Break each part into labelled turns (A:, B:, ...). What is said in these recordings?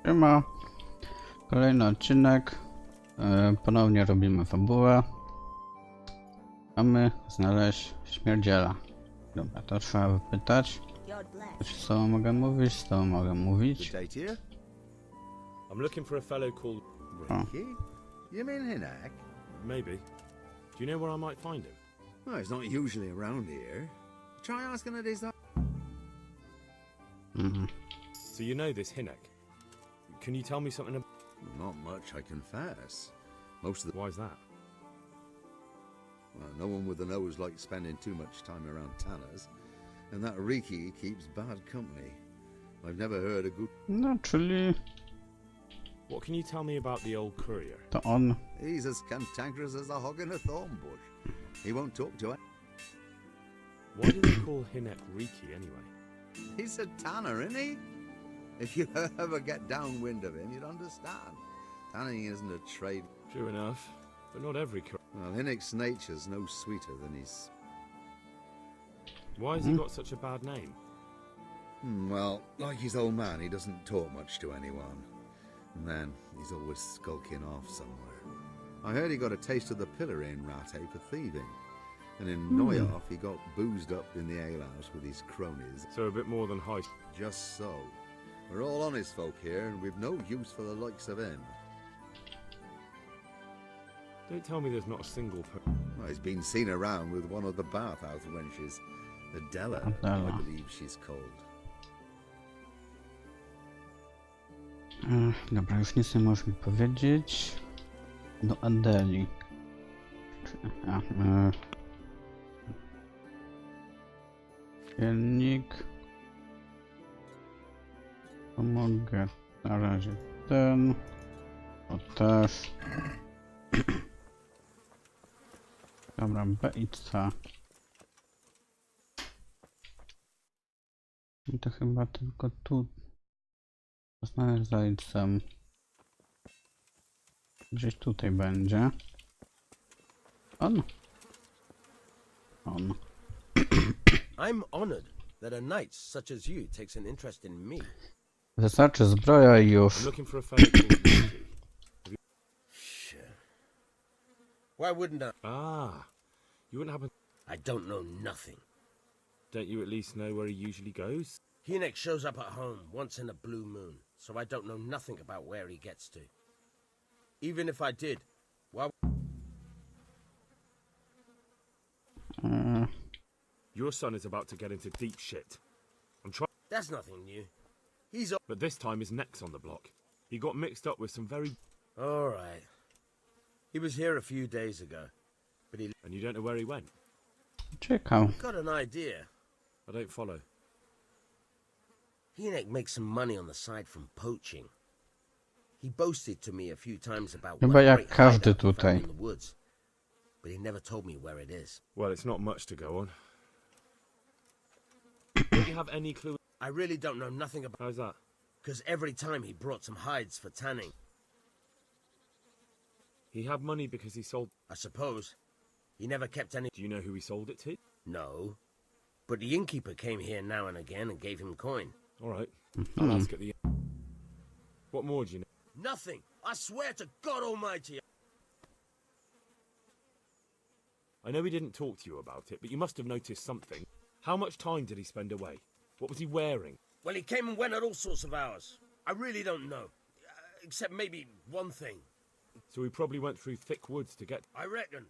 A: Siema. Kolejny odcinek. Ponownie robimy fabułę. Mamy znaleźć śmierdziela. Dobra, to trzeba wypytać. Z tobą mogę mówić, z tobą mogę mówić.
B: I'm looking for a fellow called
C: Ricky? You mean Hinak?
B: Maybe. Do you know where I might find him?
C: Well, he's not usually around here. Try asking at his...
B: So you know this Hinek. Can you tell me something about...
C: Not much, I confess. Most of the...
B: Why's that?
C: Well, no one with a nose likes spending too much time around tanners. And that Ricky keeps bad company. I've never heard a good...
A: No, czyli
B: What can you tell me about the old courier?
A: to on.
C: He's as cantankerous as a hog in a thorn bush. He won't talk to it.
B: Why do they call Hinek Riki anyway?
C: He's a tanner, isn't he? If you ever get downwind of him, you'd understand. Tanning isn't a trade.
B: True enough, but not every courier.
C: Well, Hinnick's nature's no sweeter than his...
B: Why has he got such a bad name?
C: Well, like his old man, he doesn't talk much to anyone. And then, he's always skulking off somewhere. I heard he got a taste of the pillory in Rate for thieving. And in Neuhoff, he got boozed up in the alehouse with his cronies.
B: So a bit more than high.
C: Just so. We're all honest folk here, and we've no use for the likes of him.
B: Don't tell me there's not a single
C: Well, he's been seen around with one of the bathhouse wenches. Adela,
A: Adela.
C: I believe she's called.
A: Dobra, już nic nie możesz mi powiedzieć. Do Adeli. Dziennik. Pomogę na razie ten. O też. Dobra, B i C. I to chyba tylko tu. Zostanę zajcem. Gdzieś tutaj będzie. On.
D: I'm honored that a knight such as you takes an interest in me.
A: Wystarczy zbroja i
B: I'm
A: już.
B: looking for a fellow called Riki.
D: Sure. Why wouldn't I?
B: Ah, you wouldn't happen...
D: I don't know nothing.
B: Don't you at least know where he usually goes?
D: Hinek shows up at home once in a blue moon, so I don't know nothing about where he gets to. Even if I did, why...
B: Your son is about to get into deep shit. I'm trying...
D: That's nothing new. He's
B: But this time his neck's on the block. He got mixed up with some very...
D: all right. He was here a few days ago, but he
B: And you don't know where he went?
A: Czekał.
D: got an idea.
B: I don't follow.
D: Hinek makes some money on the side from poaching. He boasted to me a few times about
A: Chyba
D: what a
A: jak
D: great
A: każdy
D: hideout he found
A: tutaj.
D: in the woods, but he never told me where it is.
B: Well, it's not much to go on. Don't you have any clue?
D: I really don't know nothing about,
B: How's that?
D: because every time he brought some hides for tanning.
B: He had money because he sold...
D: I suppose. He never kept any...
B: Do you know who he sold it to?
D: No. But the innkeeper came here now and again and gave him coin.
B: All right. I'll ask at the end. What more do you know?
D: Nothing! I swear to God Almighty!
B: I know he didn't talk to you about it, but you must have noticed something. How much time did he spend away? What was he wearing?
D: Well, he came and went at all sorts of hours. I really don't know. Except maybe one thing.
B: So he probably went through thick woods to get...
D: I reckon.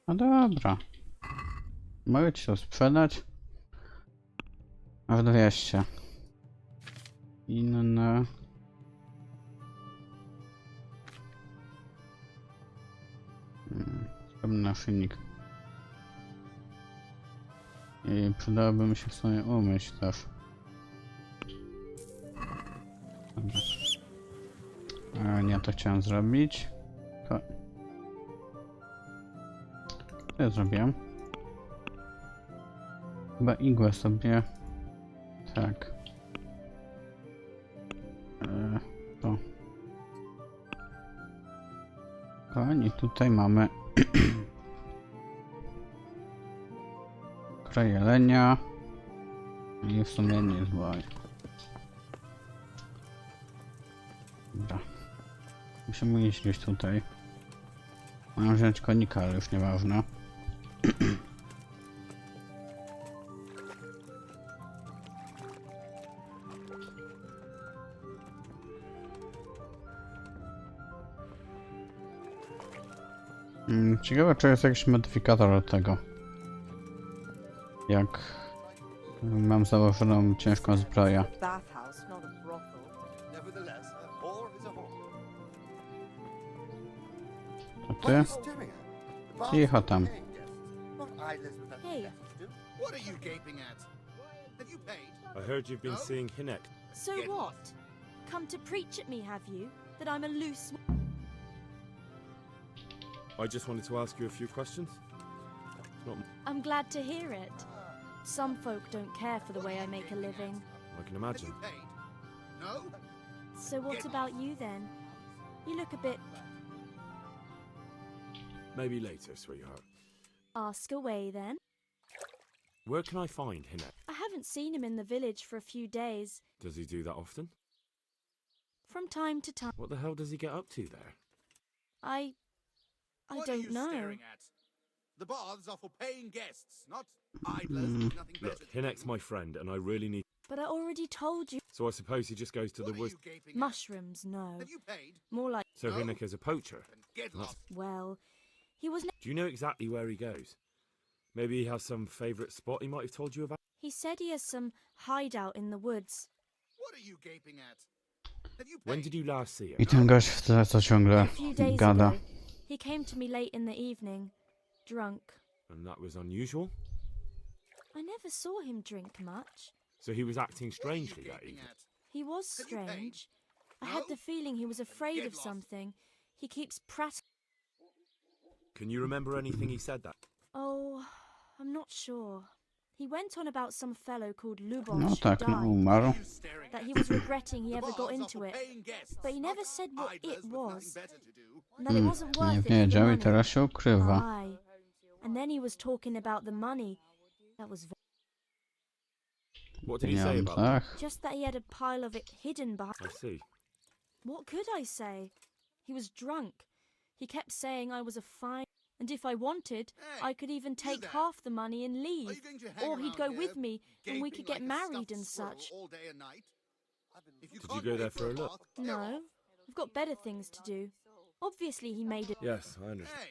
A: No dobra. Mogę ci to sprzedać. Aż 200. Inne. Zrobimy naszyjnik. I przydałoby mi się w sumie umyć też. Dobra. Nie to chciałem zrobić. To... Co ja zrobiłem? Chyba igłę sobie... Tak. To. I tutaj mamy kraj jelenia i w sumie nie zła. Musimy iść gdzieś tutaj. Mam wziąć konika, ale już nieważne. Ciekawe, czy jest jakiś modyfikator do tego. Jak mam założoną ciężką zbroję.
E: Bathhouse, not a brothel.
F: Nevertheless, a whore is a whore.
A: To
F: What are
A: ty?
F: you staring at? The bars
A: Cicho
F: are
A: tam.
F: paying guests, not idlers with nothing
G: Hey.
F: better to do.
C: What are you gaping at? Have you paid?
B: I heard you've been
C: No?
B: seeing Hinek.
G: So
C: Get
G: what? Come to preach at me, have you? That I'm a loose...
B: I just wanted to ask you a few questions. Not
G: I'm glad to hear it. Some folk don't care for the way I make a living.
B: I can
C: Have
B: imagine.
C: you paid? No?
G: So what about you then? You look a bit...
B: Maybe later, sweetheart.
G: Ask away then.
B: Where can I find Hinek?
G: I haven't seen him in the village for a few days.
B: Does he do that often?
G: From time to time.
B: What the hell does he get up to there?
G: I
C: What are
G: don't
C: you
G: know.
C: staring at? The baths are for paying guests, not idlers with nothing better
B: Look,
C: to
B: Hinek's
C: do.
B: my friend, and I really need.
G: But I already told you.
B: So I suppose he just goes to the
C: What are
B: woods.
C: you gaping at?
G: Mushrooms, no.
C: Have you paid?
G: More like,
B: So
C: No?
B: Hinek is a poacher.
C: Then get
B: That's-
C: lost.
G: well, he was...
B: Do you know exactly where he goes? Maybe he has some favourite spot he might have told you about?
G: He said he has some hideout in the woods.
C: What are you gaping at? Have you paid?
B: When did you last see him?
A: I ten gość w tle co ciągle
G: A few days
A: gada.
G: ago, he came to me late in the evening, drunk.
B: And that was unusual?
G: I never saw him drink much.
B: So he was acting
C: What are you
B: strangely that
C: gaping
B: evening?
C: at?
G: He was
C: Have you paid?
G: strange. I had the
C: No?
G: feeling he was afraid
C: Get
G: of
C: lost.
G: something. He keeps prattling.
B: Can you remember anything he said that?
G: Oh, I'm not sure. He went on about some fellow called Lubosh
A: No
G: who
A: tak, no
G: died,
A: umarł.
C: What are you staring
G: that
C: at?
G: he was regretting he
C: The
G: ever got
C: baths are
G: into
C: for
G: it.
C: paying guests,
G: But he never
C: not
G: said what
C: idlers
G: it
C: with nothing
G: was.
C: better to do.
G: And that it wasn't
A: Nie
G: worth it for the
A: wiedział i
G: money.
A: teraz się ukrywa.
G: Aye. And then he was talking about the money. That was
B: What did he say about that?
A: Pieniądzach.
G: just that he had a pile of it hidden behind.
B: I see.
G: What could I say? He was drunk. He kept saying I was a fine, and if I wanted,
C: Hey,
G: I could even take
C: there.
G: half the money and
C: Are
G: leave.
C: you going to hang
G: Or he'd
C: around
G: go
C: here
G: with me, and we
C: gaping
G: could get
C: like a
G: married
C: stuffed
G: and
C: squirrel
G: such.
C: all day and night? If you
B: Did you
C: can't
B: go
C: pay
B: there for a
C: bath,
B: look?
C: get
G: No,
C: off.
G: I've got better things to do. Obviously, he made it.
B: Yes, I understand.
C: Hey,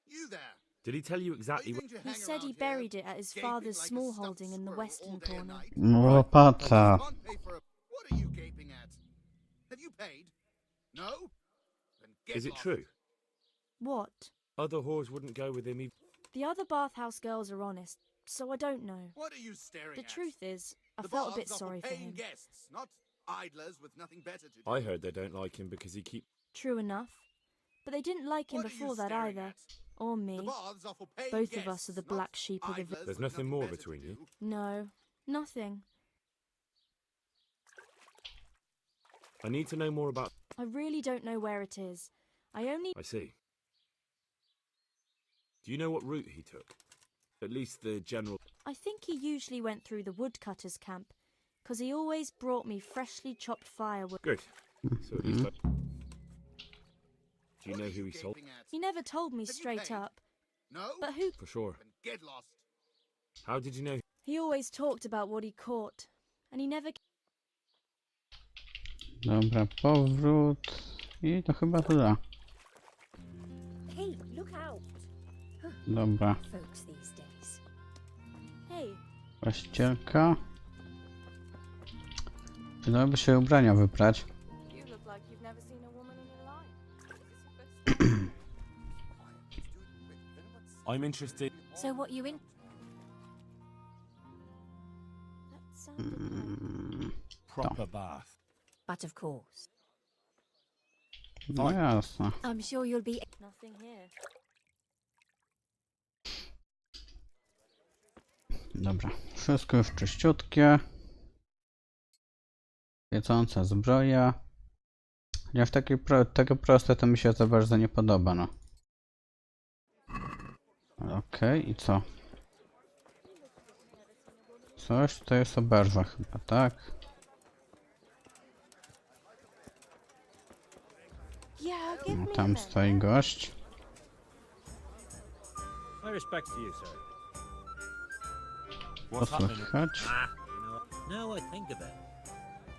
C: you there.
B: Did he tell you
C: Are
B: exactly
C: you
B: what?
C: going to
G: He
C: hang
G: said he
C: around here
G: buried it at his
C: gaping
G: father's
C: like a
G: small
C: stuffed
G: holding in the
C: squirrel
G: western
C: all day and
G: corner.
C: night?
A: Łopata.
C: Can't pay for a... What are you gaping at? Have you paid? No? Then get
B: Is it
C: lost.
B: true?
G: What?
B: Other whores wouldn't go with him even.
G: The other bathhouse girls are honest, so I don't know.
C: What are you staring
G: The
C: at?
G: truth is, I
C: The
G: felt a bit
C: baths are
G: sorry for
C: paying
G: him.
C: guests, not idlers with nothing better to do.
B: I heard they don't like him because he keep.
G: True enough. But they didn't like him
C: What are you
G: before that
C: staring
G: either.
C: at?
G: Or
C: The
G: me.
C: baths are for paying
G: Both of
C: guests,
G: us are the
C: not
G: black sheep of the
C: idlers
B: There's
C: with
B: nothing more
C: better to
B: between you?
C: do.
G: No, nothing.
B: I need to know more about.
G: I really don't know where it is. I only...
B: I see. Do you know what route he took? At least the general.
G: I think he usually went through the woodcutters' camp, 'cause he always brought me freshly chopped firewood.
B: Good. So at least. I... Do you
C: What
B: know
C: are
B: who he sold?
C: gaping at?
G: He never told me
C: Have you
G: straight
C: paid?
G: up.
C: No?
G: But who...
B: For sure.
C: Then get lost.
B: How did you know?
G: He always talked about what he caught. And he never...
A: Dobra, powrót. I to chyba tyle.
H: Hey, look out!
A: Dobra.
H: Folks these days.
G: Hey,
A: Właścicielka. Przydałoby się ubrania wyprać.
I: You look like you've never seen a woman in your life. Is this your first
B: I'm interested.
H: So what you in?
G: that sounded like...
B: Proper bath.
H: But of course.
A: No jasne.
H: I'm sure you'll be...
G: Nothing here.
A: Dobra, wszystko już czyściutkie. Świecąca zbroja. Chociaż takie proste to mi się za bardzo nie podoba, no. Okej, i co? Coś to jest oberża chyba, tak?
E: Yeah, give
A: No,
E: me a
A: tam
E: minute.
A: stoi gość.
J: My respects to you, sir.
B: What's happening?
A: Posłuchać.
J: Now I think of it,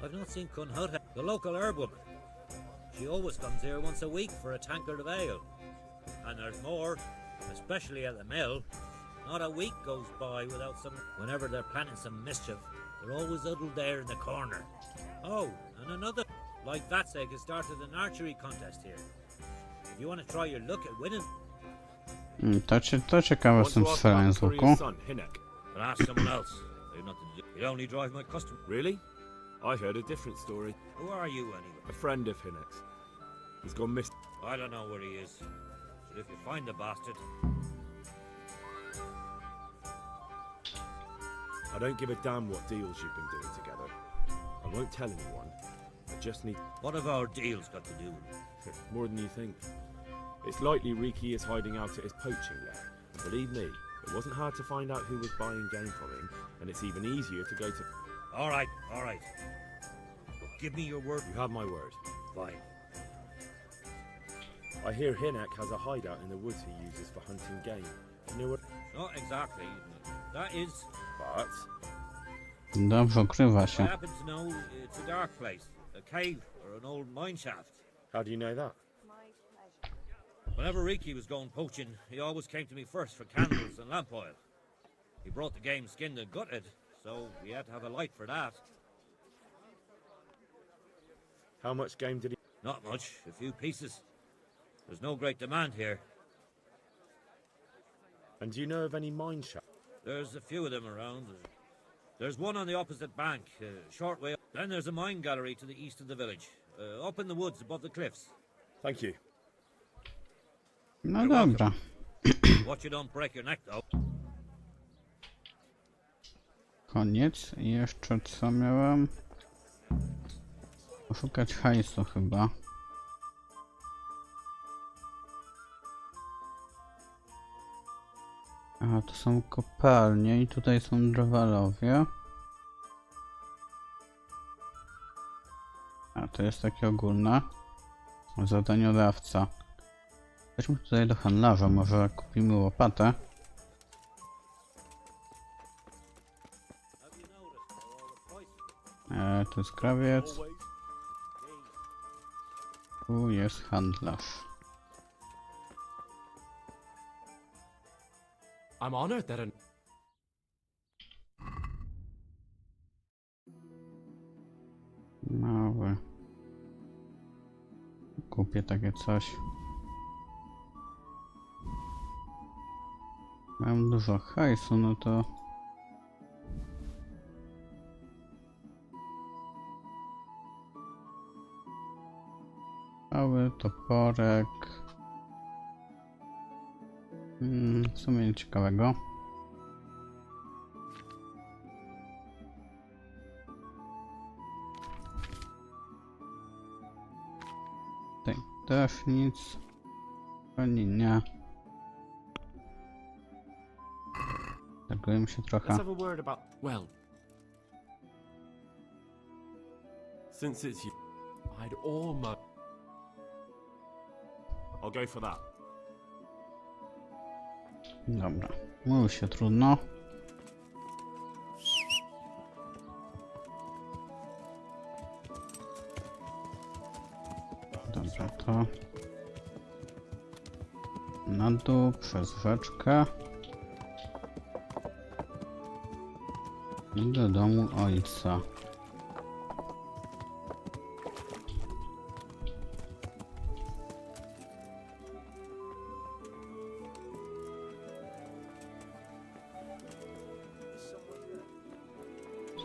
J: I've not seen Kunhutta, the local herb woman. She always comes here once a week for a tankard of ale. And there's more, especially at the mill. Not a week goes by without some... Whenever they're planning some mischief, they're always huddled there in the corner. Oh, and another... Like that sake has started an archery contest here. If you want to try your luck at winning...
A: To ciekawe
B: Want
A: z tym
B: to ask
A: strzelaniem
B: about
A: z
B: the
A: łuku.
B: courier's son, Hinek?
J: But ask someone else. They've nothing to do. You only drive my customer.
B: Really? I heard a different story.
J: Who are you, anyway?
B: A friend of Hinek's. He's gone missing.
J: I don't know where he is. But if you find the bastard...
B: I don't give a damn what deals you've been doing together. I won't tell anyone. I just need...
J: What have our deals got to do with it?
B: more than you think. It's likely Riki is hiding out at his poaching lair. And believe me, it wasn't hard to find out who was buying game from him, and it's even easier to go to...
J: All right. Give me your word.
B: You have my word.
J: Fine.
B: I hear Hinek has a hideout in the woods he uses for hunting game. You know what?
J: Not exactly. That is...
B: But...
A: Dobrze, ukrywa
J: I
A: się.
J: happen to know it's a dark place. A cave or an old mine shaft.
B: How do you know that?
I: My pleasure.
J: Whenever Riki was going poaching, he always came to me first for candles and lamp oil. He brought the game skinned and gutted, so we had to have a light for that.
B: How much game did he...
J: Not much, a few pieces. There's no great demand here.
B: And do you know of any mine shaft?
J: There's a few of them around. There's one on the opposite bank, short way. Then there's a mine gallery to the east of the village, up in the woods above the cliffs.
B: Thank you.
A: No dobra.
J: Watch you don't break your neck, though.
A: Koniec. I jeszcze co miałem? Poszukać hajsu chyba. Aha, to są kopalnie i tutaj są drwalowie. A, to jest takie ogólne. Zadaniodawca. Chodźmy tutaj do handlarza, może kupimy łopatę. To jest krawiec. Tu jest handlarz.
K: I'm honored that an...
A: Mały. Kupię takie coś. Mam dużo hajsu, no to... Mały toporek. W sumie nic ciekawego. Tutaj też nic. Ani nie. Targuję się trochę.
K: Let's have a word about... Well... Since it's you... I'd almost...
B: I'll go for that.
A: Dobra, mówił się trudno. Dobra, to na dół przez rzeczkę i do domu ojca.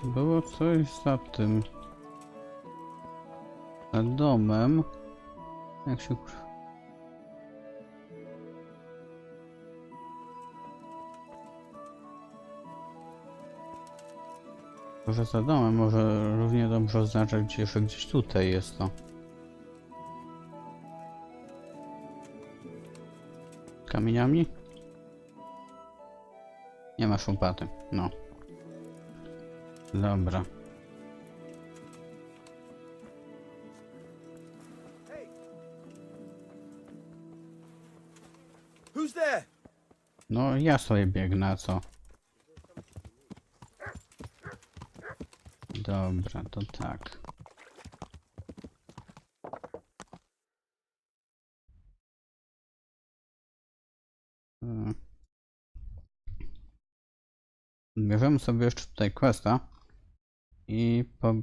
A: Było coś za tym. Za domem. Jak się... Może za domem, może równie dobrze oznaczać, że gdzieś tutaj jest to. Kamieniami? Nie masz łopaty, no. Dobra.
D: Who's there?
A: No ja sobie biegnę, a co? Dobra, to tak. Bierzemy sobie jeszcze tutaj questa i po...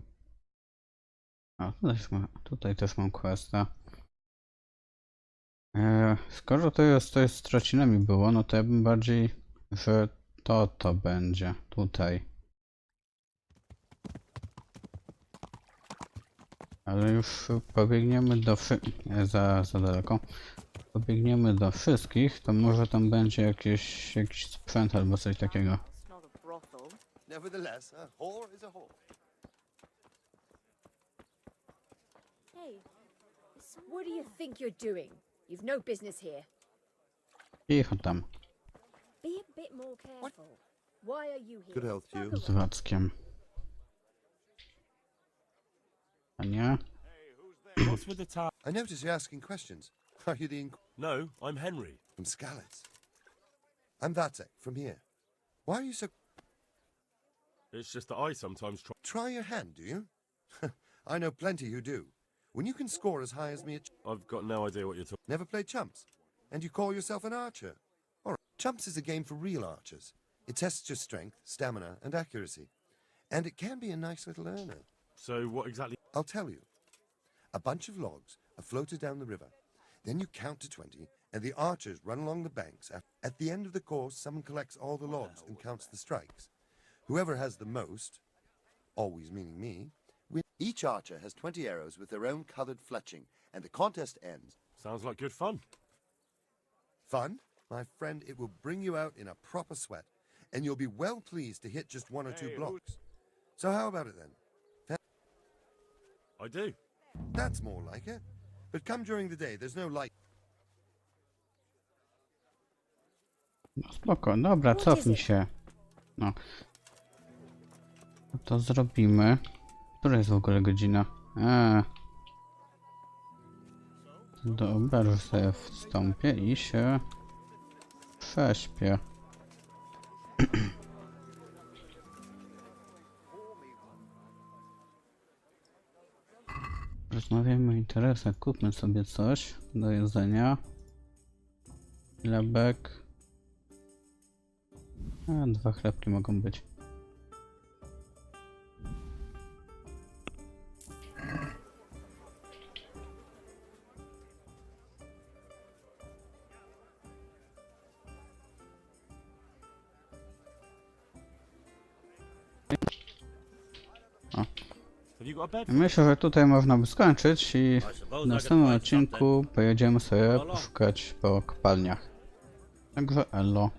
A: A, tutaj też mam questa. Skoro to jest coś z tracinami było, no to ja bym bardziej, że to będzie tutaj. Ale już pobiegniemy do za daleko. Pobiegniemy do wszystkich, to może tam będzie jakiś sprzęt albo coś takiego.
E: It's not a brothel.
F: Nevertheless, a whore is a whore.
G: Hey,
H: What do you think you're doing? You've no business here.
A: Cicho tam,
H: Be a bit more careful. Why are you here?
C: Good health to you.
A: z Wackiem. A nie?
B: What's with the tower?
F: I notice you're asking questions. Are you the
B: No, I'm Henry.
F: from Skalitz? I'm Vatek from here. Why are you so...
B: It's just that I sometimes try.
F: Try your hand, do you? I know plenty who do. When you can score as high as me at...
B: I've got no idea what you're talking.
F: Never played chumps? And you call yourself an archer? Alright. Chumps is a game for real archers. It tests your strength, stamina, and accuracy. And it can be a nice little earner.
B: So what exactly?
F: I'll tell you. A bunch of logs are floated down the river. Then you count to 20, and the archers run along the banks. At the end of the course, someone collects all the logs and counts the strikes. Whoever has the most, always meaning me, wins. Each archer has 20 arrows with their own colored fletching, and the contest ends.
B: Sounds like good fun.
F: Fun? My friend, it will bring you out in a proper sweat, and you'll be well pleased to hit just one or two blocks. So how about it then?
B: I do.
F: That's more like it. But come during the day, there's no light.
A: No spoko, dobra, cofnij się. No. No to zrobimy. Która jest w ogóle godzina? Dobra, już sobie wstąpię i się prześpię. Rozmawiamy o interesach, kupmy sobie coś do jedzenia. Chlebek. A, 2 chlebki mogą być. O. Myślę, że tutaj można by skończyć i w następnym odcinku pojedziemy sobie poszukać po kopalniach. Także elo.